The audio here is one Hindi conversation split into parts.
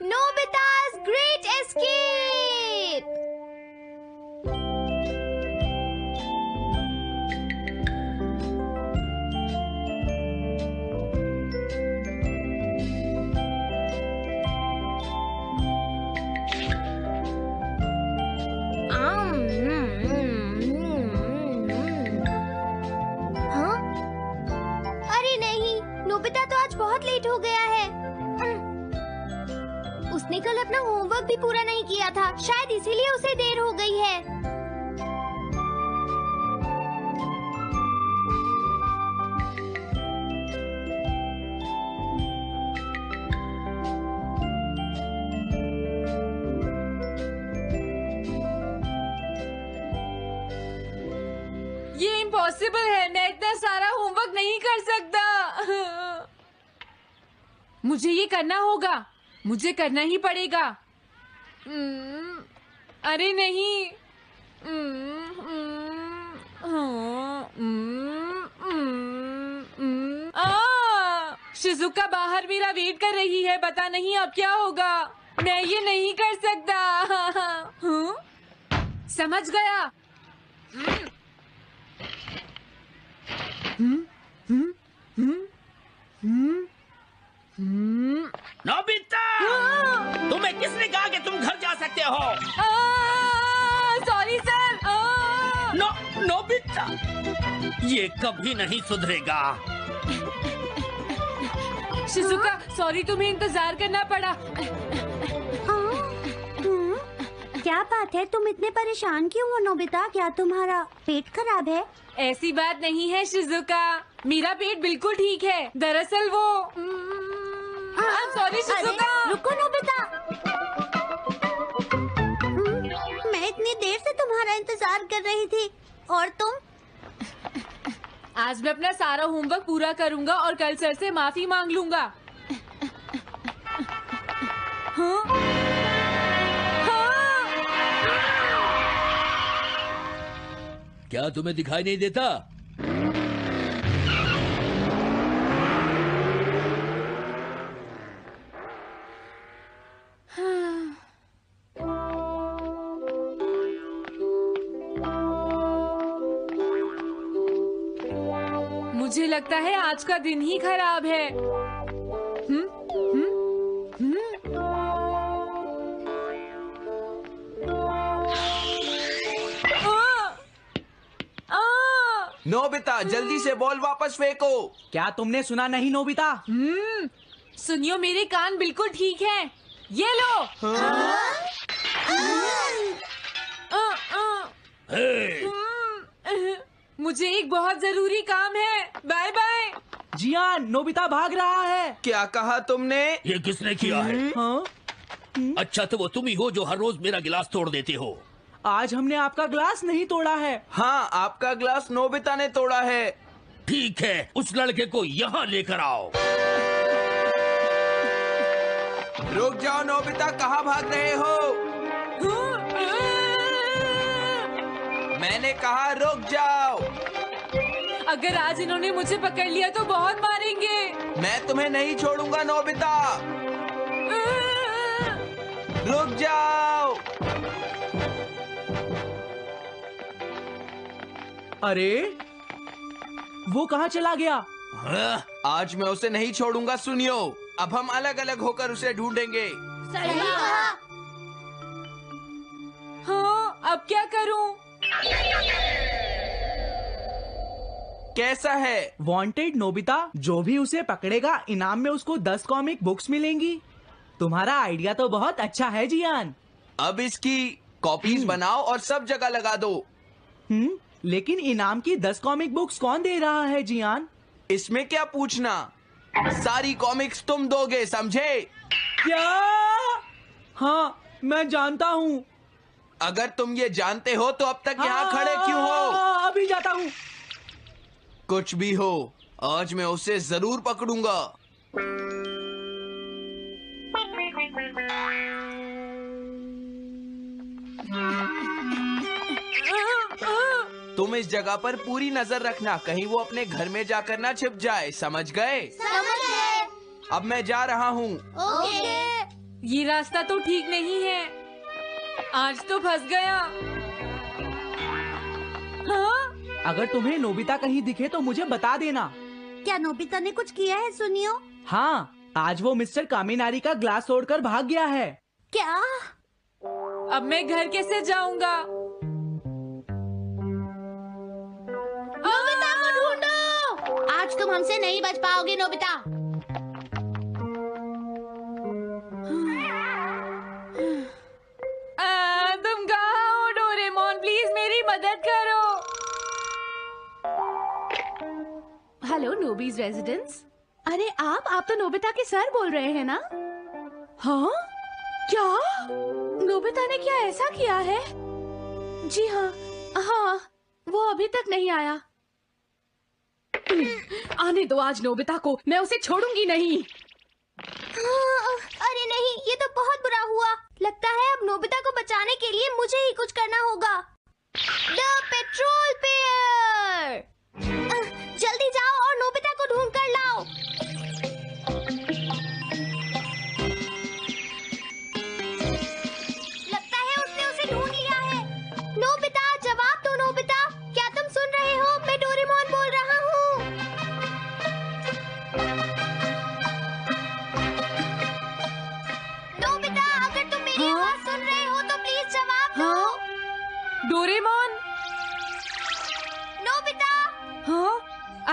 Nobita's Great Escape! हाँ? अरे नहीं, नोबिता तो आज बहुत लेट हो गया है। उसने कल अपना होमवर्क भी पूरा नहीं किया था, शायद इसीलिए उसे देर हो गई है। ये इम्पॉसिबल है, मैं इतना सारा होमवर्क नहीं कर सकता। मुझे ये करना होगा, मुझे करना ही पड़ेगा। अरे नहीं। शिजुका बाहर मेरा वेट कर रही है, पता नहीं अब क्या होगा। मैं ये नहीं कर सकता। समझ गया। नोबिता, तुम्हें किसने कहा कि तुम घर जा सकते हो? Sorry sir. नोबिता, ये कभी नहीं सुधरेगा। शिजुका, सॉरी, तुम्हें इंतजार करना पड़ा। क्या बात है, तुम इतने परेशान क्यों हो नोबिता? क्या तुम्हारा पेट खराब है? ऐसी बात नहीं है शिजुका, मेरा पेट बिल्कुल ठीक है। दरअसल वो सॉरी शिजुका। रुको नोबिता, मैं इतनी देर से तुम्हारा इंतजार कर रही थी और तुम? आज मैं अपना सारा होमवर्क पूरा करूंगा और कल सर से माफी मांग लूंगा। हाँ? हाँ? क्या तुम्हें दिखाई नहीं देता? मुझे लगता है आज का दिन ही खराब है। नोबिता, जल्दी से बॉल वापस फेंको। क्या तुमने सुना नहीं नोबिता? सुनियो, मेरे कान बिल्कुल ठीक हैं। ये लो। मुझे एक बहुत जरूरी काम है। Bye bye. जियान, नोबिता भाग रहा है। क्या कहा तुमने? ये किसने किया है? हाँ? अच्छा, तो वो तुम ही हो जो हर रोज मेरा गिलास तोड़ देते हो। आज हमने आपका ग्लास नहीं तोड़ा है। हाँ, आपका ग्लास नोबिता ने तोड़ा है। ठीक है, उस लड़के को यहाँ लेकर आओ। रुक जाओ नोबिता, कहाँ भाग रहे हो? मैंने कहा रुक जाओ। अगर आज इन्होंने मुझे पकड़ लिया तो बहुत मारेंगे। मैं तुम्हें नहीं छोड़ूंगा नोबिता, रुक जाओ। अरे वो कहाँ चला गया? आज मैं उसे नहीं छोड़ूंगा। सुनियो, अब हम अलग अलग होकर उसे ढूंढेंगे। सही कहा। हाँ, अब क्या करूं? कैसा है? वांटेड नोबिता, जो भी उसे पकड़ेगा इनाम में उसको 10 कॉमिक बुक्स मिलेंगी। तुम्हारा आइडिया तो बहुत अच्छा है जियान। अब इसकी कॉपीज बनाओ और सब जगह लगा दो। लेकिन इनाम की 10 कॉमिक बुक्स कौन दे रहा है जियान? इसमें क्या पूछना, सारी कॉमिक्स तुम दोगे, समझे? क्या? हाँ, मैं जानता हूँ। अगर तुम ये जानते हो तो अब तक यहाँ खड़े क्यों हो? अभी जाता हूँ। कुछ भी हो, आज मैं उसे जरूर पकड़ूंगा। तुम इस जगह पर पूरी नजर रखना, कहीं वो अपने घर में जाकर ना छिप जाए, समझ गए? समझ गए। अब मैं जा रहा हूँ। ओके। ये रास्ता तो ठीक नहीं है। आज तो फंस गया। हाँ? अगर तुम्हें नोबिता कहीं दिखे तो मुझे बता देना। क्या नोबिता ने कुछ किया है सुनियो? हाँ, आज वो मिस्टर कामिनारी का ग्लास तोड़कर भाग गया है। क्या? अब मैं घर कैसे जाऊंगा? नोबिता को ढूंढो। आज तुम हमसे नहीं बच पाओगे नोबिता। तुम कहाँ हो डोरेमोन? प्लीज मेरी मदद करो। Hello Nobi's residence. अरे आप तो नोबिता के सर बोल रहे हैं ना? हाँ? क्या? नोबिता ने क्या ऐसा किया है? जी हाँ, हाँ, वो अभी तक नहीं आया। आने दो आज नोबिता को, मैं उसे छोड़ूंगी नहीं। अरे नहीं, ये तो बहुत बुरा हुआ। लगता है अब नोबिता को बचाने के लिए मुझे ही कुछ करना होगा। द पेट्रोल पेयर, जल्दी जाओ और नोबिता को ढूंढ कर लाओ। लगता है उसने उसे ढूंढ लिया है। नोबिता, जवाब दो नोबिता। क्या तुम सुन रहे हो? मैं डोरेमोन बोल रहा हूँ। नोबिता, अगर तुम मेरी आवाज सुन रहे हो तो प्लीज जवाब दो। डोरेमोन? नोबिता, हाँ?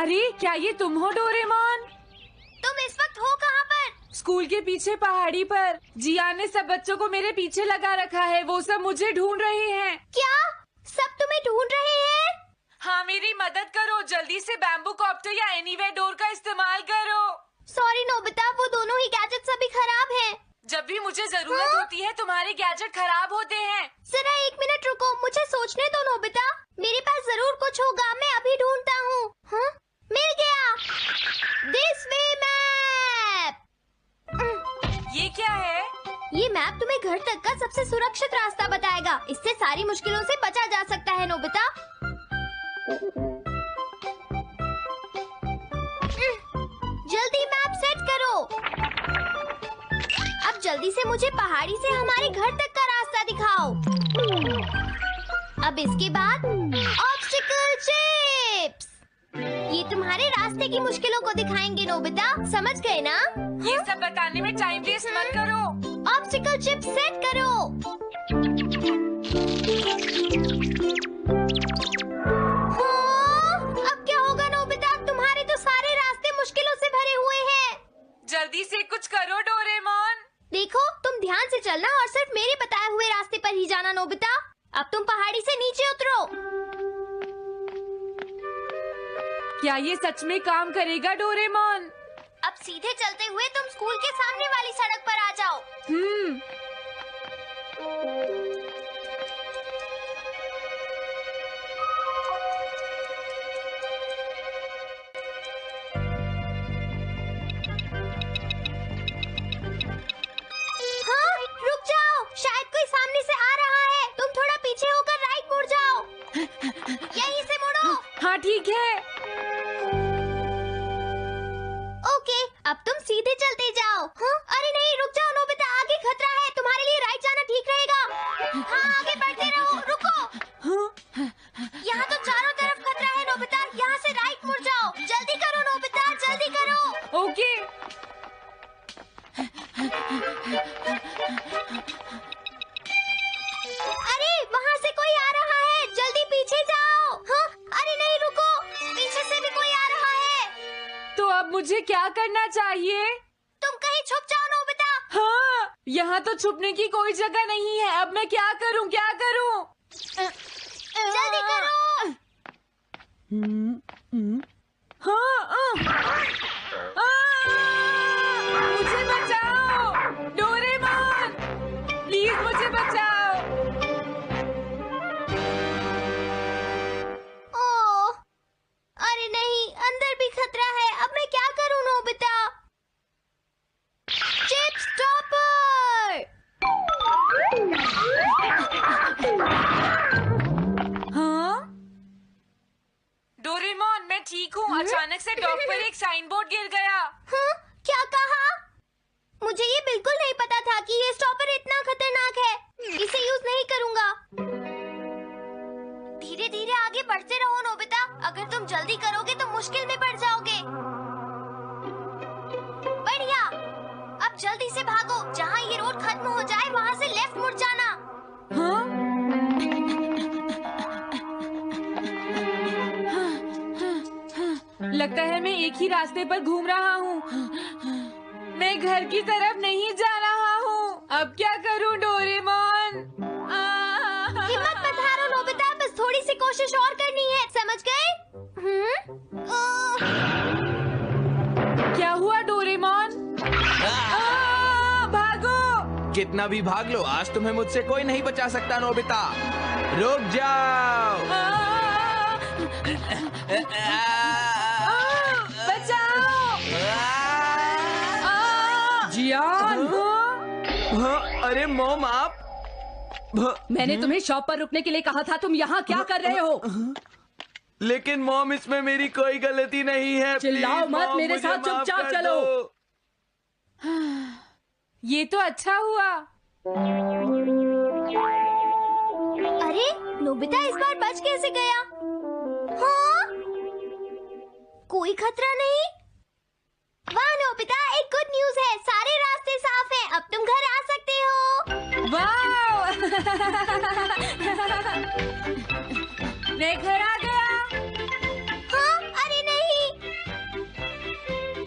अरे क्या ये तुम हो डोरेमोन? तुम इस वक्त हो कहाँ पर? स्कूल के पीछे पहाड़ी पर। जिया ने सब बच्चों को मेरे पीछे लगा रखा है। वो सब मुझे ढूंढ रहे हैं। क्या? सब तुम्हें ढूंढ रहे हैं? हाँ, मेरी मदद करो। जल्दी से बैम्बू कॉप्टर या एनीवेयर डोर का इस्तेमाल करो। सॉरी नोबिता, वो दोनों ही गैजेट्स अभी खराब हैं। जब भी मुझे जरूरत होती है तुम्हारे गैजेट खराब होते हैं। जरा 1 मिनट रुको, मुझे सोचने दो नोबिता। मेरे पास जरूर कुछ होगा, मैं अभी ढूंढता हूँ। हाँ? मिल गया। This way map. ये क्या है? ये मैप तुम्हें घर तक का सबसे सुरक्षित रास्ता बताएगा। इससे सारी मुश्किलों से बचा जा सकता है नोबिता। जल्दी मैप सेट करो। अब जल्दी से मुझे पहाड़ी से हमारे घर तक का रास्ता दिखाओ। अब इसके बाद ऑब्स्टिकल चिप्स। ये तुम्हारे रास्ते की मुश्किलों को दिखाएंगे नोबिता, समझ गए ना? ये सब बताने में टाइम वेस्ट मत करो। ऑब्स्टिकल चिप्स सेट करो। हाँ? अब क्या होगा नोबिता? तुम्हारे तो सारे रास्ते मुश्किलों से भरे हुए हैं। जल्दी से कुछ करो डोरेमोन। देखो, तुम ध्यान से चलना और सिर्फ मेरे बताए हुए रास्ते पर ही जाना नोबिता। अब तुम पहाड़ी से नीचे उतरो। क्या ये सच में काम करेगा डोरेमोन? अब सीधे चलते हुए तुम स्कूल के सामने वाली सड़क पर आ जाओ। हाँ, रुक जाओ, शायद कोई सामने से आ रहा है। तुम थोड़ा पीछे होकर राइट मुड़ जाओ। यहीं से मुड़ो। हाँ ठीक है। ओके, अब तुम सीधे चलते जाओ। हाँ? अरे नहीं, रुक जाओ नोबिता, आगे खतरा है। तुम्हारे लिए राइट जाना ठीक रहेगा। हाँ, आगे बढ़ते रहो। रुको, यहाँ तो चारों तरफ खतरा है नोबिता। यहाँ से राइट मुड़ जाओ। जल्दी करो नोबिता, जल्दी करो। ओके। अरे वहाँ से कोई आ रहा है, जल्दी पीछे जाओ। हाँ? अरे नहीं, रुको, पीछे से भी कोई आ रहा है। तो अब मुझे क्या करना चाहिए? तुम कहीं छुप जाओ नोबिता। हाँ, यहाँ तो छुपने की कोई जगह नहीं है। अब मैं क्या करूँ, क्या करूँ? जल्दी करो। हाँ, मुझे बचाओ डोरेमोन, प्लीज मुझे बचाओ। ओह, अरे नहीं, अंदर भी खतरा है। अब मैं क्या करूं नोबिता? Chip stopper. हाँ? डोरेमोन, मैं ठीक हूँ। अचानक से डॉग पर एक साइन बोर्ड जल्दी करोगे तो मुश्किल में पड़ जाओगे। बढ़िया, अब जल्दी से भागो। जहाँ ये रोड खत्म हो जाए वहाँ से लेफ्ट मुड़ जाना। हाँ? लगता है मैं एक ही रास्ते पर घूम रहा हूँ। मैं घर की तरफ नहीं जा रहा हूँ। अब क्या करूँ डोरेमोन? हिम्मत मत हारो नोबिता, बस थोड़ी सी कोशिश और करनी है, समझ गए? क्या हुआ डोरेमोन? भागो! कितना भी भाग लो, आज तुम्हें मुझसे कोई नहीं बचा सकता नोबिता। रुक जाओ। बचाओ! जियान! अरे मॉम, आप मैंने तुम्हें शॉप पर रुकने के लिए कहा था, तुम यहाँ क्या कर रहे हो? लेकिन मॉम, इसमें मेरी कोई गलती नहीं है। चिल्लाओ प्लीज, मत, मॉम, मेरे मुझे साथ माफ चुपचाप कर चलो। दो। ये तो अच्छा हुआ। अरे नोबिता इस बार बच कैसे गया? हाँ? कोई खतरा नहीं? वाह नोबिता, एक गुड न्यूज है, सारे रास्ते साफ हैं, अब तुम घर आ सकते हो। वाओ! मैं घर आ गया। हाँ? अरे नहीं,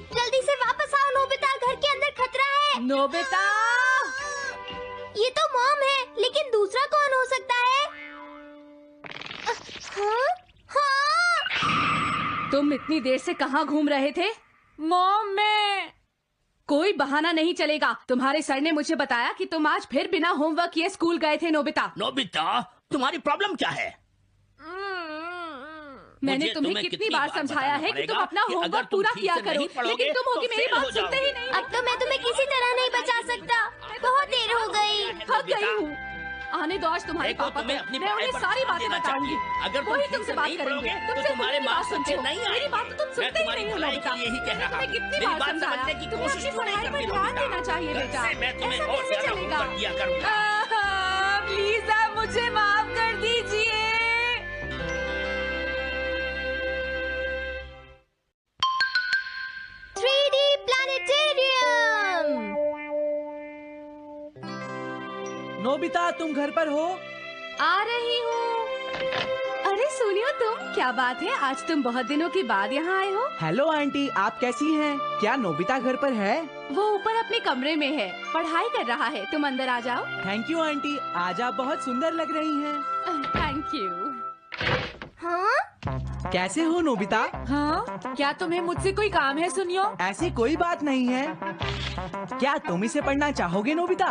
जल्दी से वापस आओ नोबिता, घर के अंदर खतरा है। नोबिता! ये तो मॉम है, लेकिन दूसरा कौन हो सकता है? हाँ? हाँ? तुम इतनी देर से कहाँ घूम रहे थे? मॉम, मैं कोई बहाना नहीं चलेगा। तुम्हारे सर ने मुझे बताया कि तुम आज फिर बिना होमवर्क किए स्कूल गए थे नोबिता। नोबिता, तुम्हारी प्रॉब्लम क्या है? मैंने मुझे तुम्हें कितनी बार समझाया है कि तुम अपना होमवर्क पूरा किया करो, लेकिन तुम होगी मेरी बात सुनते ही नहीं। अब तो मैं तुम्हें किसी तरह नहीं बचा सकता, बहुत देर हो गई। थक गई हूँ। आने दो आज तुम्हारे देखो, पापा को, तुम्हें अपनी मैं पढ़ाई उन्हें पर सारी ध्यान बातें देना बताऊंगी। चाहिए। अगर तुम वही ठीक तुमसे से बात नहीं करेंगे, पढ़ोगे, तो तुमसे तुम्हारे मेरी बात मार्क्स सुनते अच्छे हो। नहीं मेरी आएंगे। बात तो तुम मैं सुनते ही तुम्हारी नहीं हो भलाई नोबिता। के लिए ही कह रहा तुम्हें हूँ। कितनी मेरी बार बात समझाया समझने की तुम्हें कोशिश अपनी क्यों नहीं पढ़ाई पर करती ध्यान नोबिता? देना चाहिए बेटा। वैसे मैं तुम्हें ऐसा और कैसे ज्यादा चलेगा? होमवर्क दिया करूंगा। प्लीज आप मुझे माफ कर दीजिए। 3D planetarium. नोबिता, तुम घर पर हो? आ रही हूँ। अरे सुनियो तुम, क्या बात है, आज तुम बहुत दिनों के बाद यहाँ आए हो? हेलो आंटी, आप कैसी हैं? क्या नोबिता घर पर है? वो ऊपर अपने कमरे में है, पढ़ाई कर रहा है। तुम अंदर आ जाओ। थैंक यू आंटी, आज आप बहुत सुंदर लग रही हैं। Thank you. हाँ? कैसे हो नोबिता? हाँ? क्या तुम्हें मुझसे कोई काम है सुनियो? ऐसी कोई बात नहीं है। क्या तुम इसे पढ़ना चाहोगे नोबिता?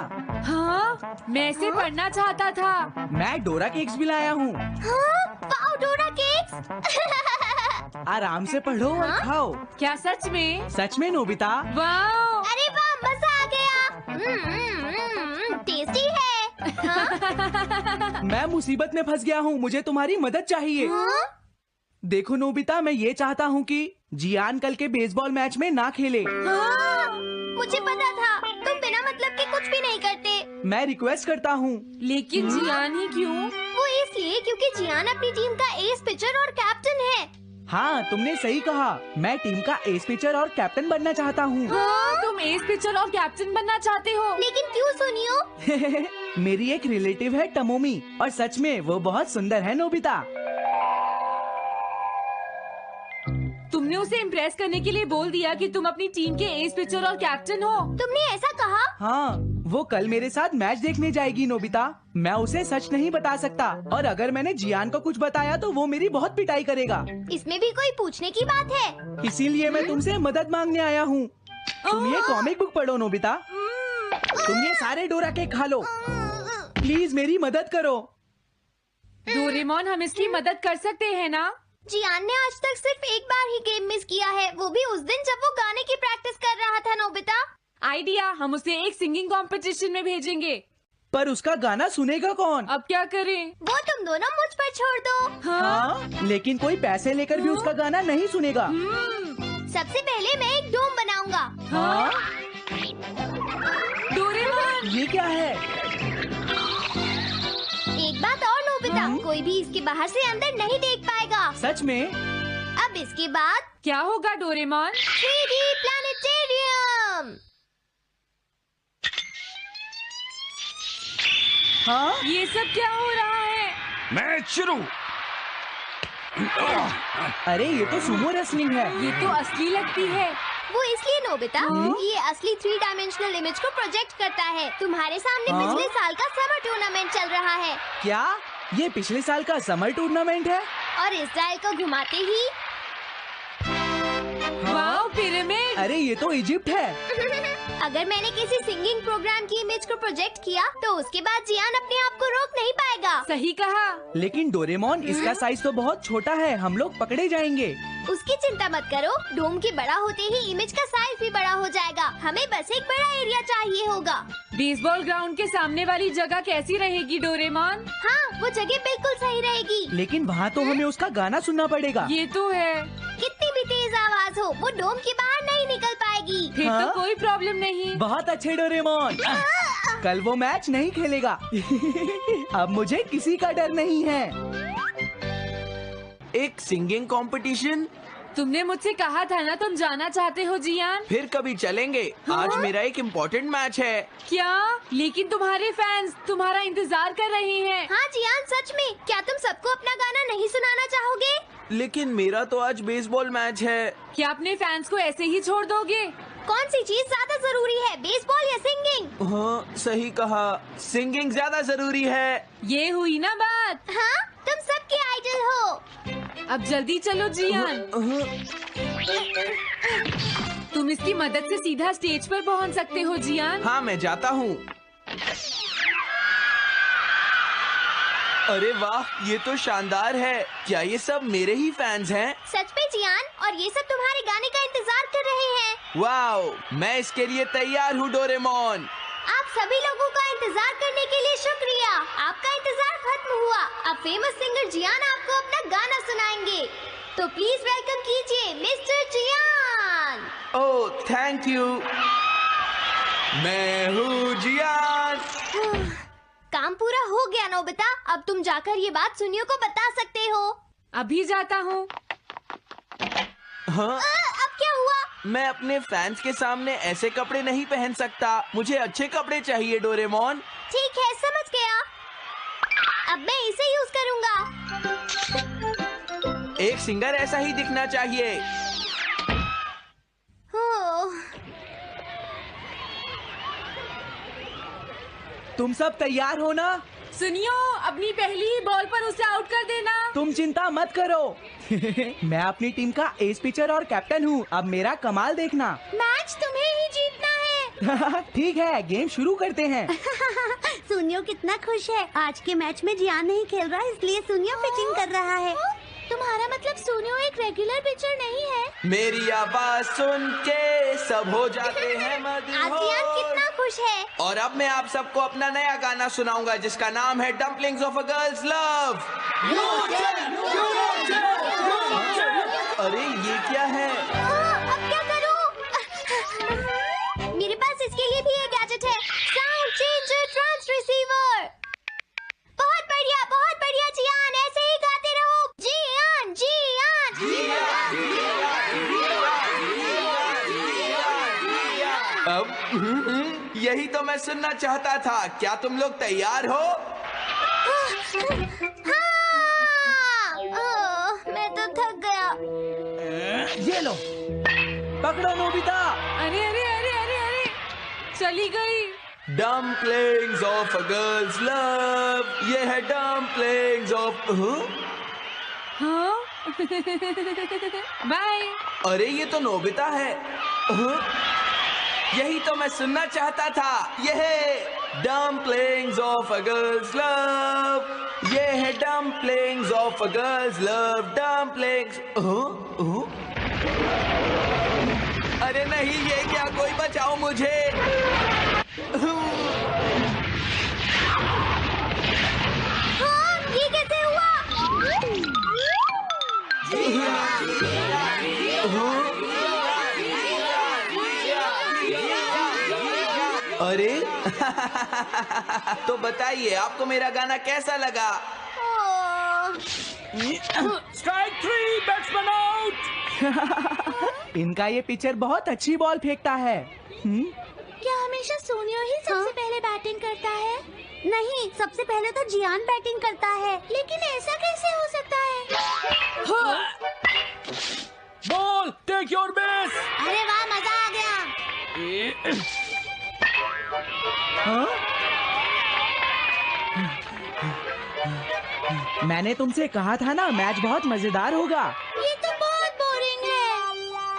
हाँ? मैं इसे पढ़ना चाहता था। मैं डोरा केक्स भी लाया हूँ। हाँ? वाओ, डोरा केक्स। आराम से पढ़ो और खाओ। क्या सच में? सच में नोबिता? वाओ! अरे वाह, मजा आ गया। टेस्टी है। हाँ? मैं मुसीबत में फंस गया हूँ, मुझे तुम्हारी मदद चाहिए। हाँ? देखो नोबिता, मैं ये चाहता हूँ कि जियान कल के बेसबॉल मैच में ना खेले। हाँ? मुझे पता था, तुम बिना मतलब के कुछ भी नहीं करते। मैं रिक्वेस्ट करता हूँ। लेकिन जियान ही क्यों? वो इसलिए क्योंकि जियान अपनी टीम का एस पिचर और कैप्टन है। हाँ, तुमने सही कहा। मैं टीम का एस पिचर और कैप्टन बनना चाहता हूँ। हाँ? तुम एस पिचर और कैप्टन बनना चाहते हो? लेकिन क्यों सुनियो? मेरी एक रिलेटिव है टमोमी, और सच में वो बहुत सुंदर है नोबिता। तुमने उसे इम्प्रेस करने के लिए बोल दिया कि तुम अपनी टीम के एस पिचर और कैप्टन हो। तुमने ऐसा कहा? हाँ, वो कल मेरे साथ मैच देखने जाएगी नोबिता। मैं उसे सच नहीं बता सकता, और अगर मैंने जियान को कुछ बताया तो वो मेरी बहुत पिटाई करेगा। इसमें भी कोई पूछने की बात है? इसीलिए मैं तुमसे मदद मांगने आया हूँ। तुम ये कॉमिक बुक पढ़ो नोबिता। तुम ये सारे डोरा केक खा लो। प्लीज मेरी मदद करो। डोरेमोन, हम इसकी मदद कर सकते हैं ना? जियान ने आज तक सिर्फ एक बार ही गेम मिस किया है, वो भी उस दिन जब वो गाने की प्रैक्टिस कर रहा था नोबिता। आइडिया, हम उसे एक सिंगिंग कंपटीशन में भेजेंगे। पर उसका गाना सुनेगा कौन? अब क्या करें? वो तुम दोनों मुझ पर छोड़ दो। हाँ, लेकिन कोई पैसे लेकर भी उसका गाना नहीं सुनेगा। सबसे पहले मैं एक डोम बनाऊंगा। हाँ? डोरेमोन! ये क्या है? एक बात और नोबिता, कोई भी इसके बाहर से अंदर नहीं देख पाएगा। सच में? अब अब इसके बाद क्या होगा डोरेमोन? 3D planetarium. हाँ, ये सब क्या हो रहा है? मैच शुरू। अरे ये तो सुमो रेसलिंग है। ये तो असली लगती है। वो इसलिए नोबिता, ये असली 3 डायमेंशनल इमेज को प्रोजेक्ट करता है। तुम्हारे सामने हाँ? पिछले साल का समर टूर्नामेंट चल रहा है क्या ये पिछले साल का समर टूर्नामेंट है? और इस डायल को घुमाते ही वाओ, पिरामिड। अरे ये तो इजिप्ट है। अगर मैंने किसी सिंगिंग प्रोग्राम की इमेज को प्रोजेक्ट किया तो उसके बाद जियान अपने आप को रोक नहीं पाएगा। सही कहा। लेकिन डोरेमोन इसका साइज तो बहुत छोटा है, हम लोग पकड़े जाएंगे। उसकी चिंता मत करो, डोम के बड़ा होते ही इमेज का साइज भी बड़ा हो जाएगा। हमें बस एक बड़ा एरिया चाहिए होगा। बेसबॉल ग्राउंड के सामने वाली जगह कैसी रहेगी डोरेमोन? हाँ, वो जगह बिल्कुल सही रहेगी। लेकिन वहाँ तो हमें उसका गाना सुनना पड़ेगा। ये तो है। कितनी भी तेज आवाज हो, वो डोम के बाहर नहीं निकल पाएगी। फिर हाँ? तो कोई प्रॉब्लम नहीं। बहुत अच्छे डोरेमोन। कल वो मैच नहीं खेलेगा। अब मुझे किसी का डर नहीं है। एक सिंगिंग कंपटीशन? तुमने मुझसे कहा था ना तुम जाना चाहते हो जियान। फिर कभी चलेंगे। आज मेरा एक इम्पोर्टेंट मैच है। क्या? लेकिन तुम्हारे फैंस तुम्हारा इंतजार कर रहे हैं। हाँ जियान, सच में क्या तुम सबको अपना गाना नहीं सुनाना चाहोगे? लेकिन मेरा तो आज बेसबॉल मैच है। क्या अपने फैंस को ऐसे ही छोड़ दोगे? कौन सी चीज ज्यादा जरूरी है, बेसबॉल या सिंगिंग? हाँ, सही कहा। सिंगिंग ज्यादा जरूरी है। ये हुई ना बात। हाँ, तुम सबके आइडल हो। अब जल्दी चलो जियान। तुम इसकी मदद से सीधा स्टेज पर पहुंच सकते हो जियान। हाँ, मैं जाता हूँ। अरे वाह, ये तो शानदार है। क्या ये सब मेरे ही फैंस हैं? सच में जियान, और ये सब तुम्हारे गाने का इंतजार कर रहे हैं। वाओ, मैं इसके लिए तैयार हूँ डोरेमोन। आप सभी लोगों का इंतजार करने के लिए शुक्रिया। आपका इंतजार खत्म हुआ। अब फेमस सिंगर जियान आपको अपना गाना सुनाएंगे। तो प्लीज वेलकम कीजिए mister Jian. Oh, thank you. मैं हूँ जियान। काम पूरा हो गया नोबिता। अब तुम जाकर ये बात सुनियो को बता सकते हो। अभी जाता हूँ। हाँ, अब क्या हुआ? मैं अपने फैंस के सामने ऐसे कपड़े नहीं पहन सकता। मुझे अच्छे कपड़े चाहिए डोरेमोन। ठीक है, समझ गया। अब मैं इसे यूज करूँगा। एक सिंगर ऐसा ही दिखना चाहिए। तुम सब तैयार हो ना? सुनियो, अपनी पहली ही बॉल पर उसे आउट कर देना। तुम चिंता मत करो। मैं अपनी टीम का एस पिचर और कैप्टन हूँ। अब मेरा कमाल देखना। मैच तुम्हें ही जीतना है। ठीक है, गेम शुरू करते हैं। सुनियो कितना खुश है। आज के मैच में जियान नहीं खेल रहा, इसलिए सुनियो पिचिंग कर रहा है। तुम्हारा मतलब सुनियो एक रेगुलर पिचर नहीं है? मेरी आवाज सुन के सब हो जाते हैं आज जियान कितना मदहोश। खुश है। और अब मैं आप सबको अपना नया गाना सुनाऊंगा जिसका नाम है dumplings of a girls love. अरे ये क्या है? अब क्या करूं? मेरे पास इसके लिए भी एक गैजेट है, साउंड चेंजर ट्रांस रिसीवर। बहुत बढ़िया जियान, ऐसे ही गाते रहो। जियान जियान अब यही तो मैं सुनना चाहता था। क्या तुम लोग तैयार हो? हाँ, मैं तो थक गया। ये लो, पकड़ो नोबिता। अरे अरे अरे अरे अरे, चली गई। Dumplings of a girls love. ये है डम्पलिंग्स ऑफ। हाँ? बाय। अरे ये तो नोबिता है। यही तो मैं सुनना चाहता था। ये है dumplings of a girls love. ये है dumplings of a girls love. Dumplings. अरे नहीं, ये क्या? कोई बचाओ मुझे। हाँ, ये कैसे हुआ? अरे तो बताइए, आपको मेरा गाना कैसा लगा? ओह, स्ट्राइक 3, बैट्समैन आउट। इनका ये पिचर बहुत अच्छी बॉल फेंकता है। क्या हमेशा सोनियो ही सबसे पहले बैटिंग करता है? नहीं, सबसे पहले तो जियान बैटिंग करता है। लेकिन ऐसा कैसे हो सकता है? Ball, take your base. अरे वाह, मजा आ गया। मैंने तुमसे कहा था ना, मैच बहुत मजेदार होगा। ये तो बहुत बोरिंग है।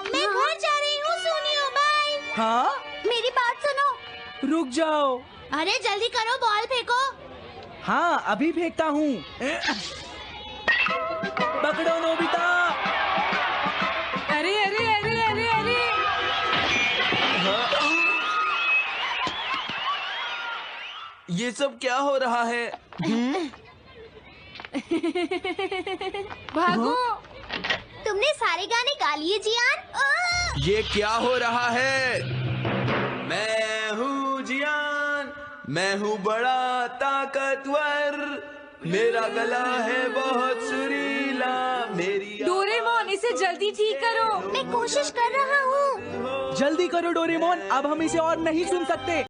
मैं घर जा रही हूँ सोनियो, बाय। हाँ, मेरी बात सुनो। रुक जाओ। अरे जल्दी करो, बॉल फेंको। हाँ, अभी फेंकता हूँ। पकड़ो नोबिता। अरे अरे अरे अरे अरे ये सब क्या हो रहा है? भागो। तुमने सारे गाने गा लिए जियान? ये क्या हो रहा है? मैं हूँ जियान, मैं हूँ बड़ा ताकतवर, मेरा गला है बहुत सुरीला, मेरी डोरेमोन, इसे जल्दी ठीक करो। मैं कोशिश कर रहा हूँ। जल्दी करो डोरेमोन, अब हम इसे और नहीं सुन सकते।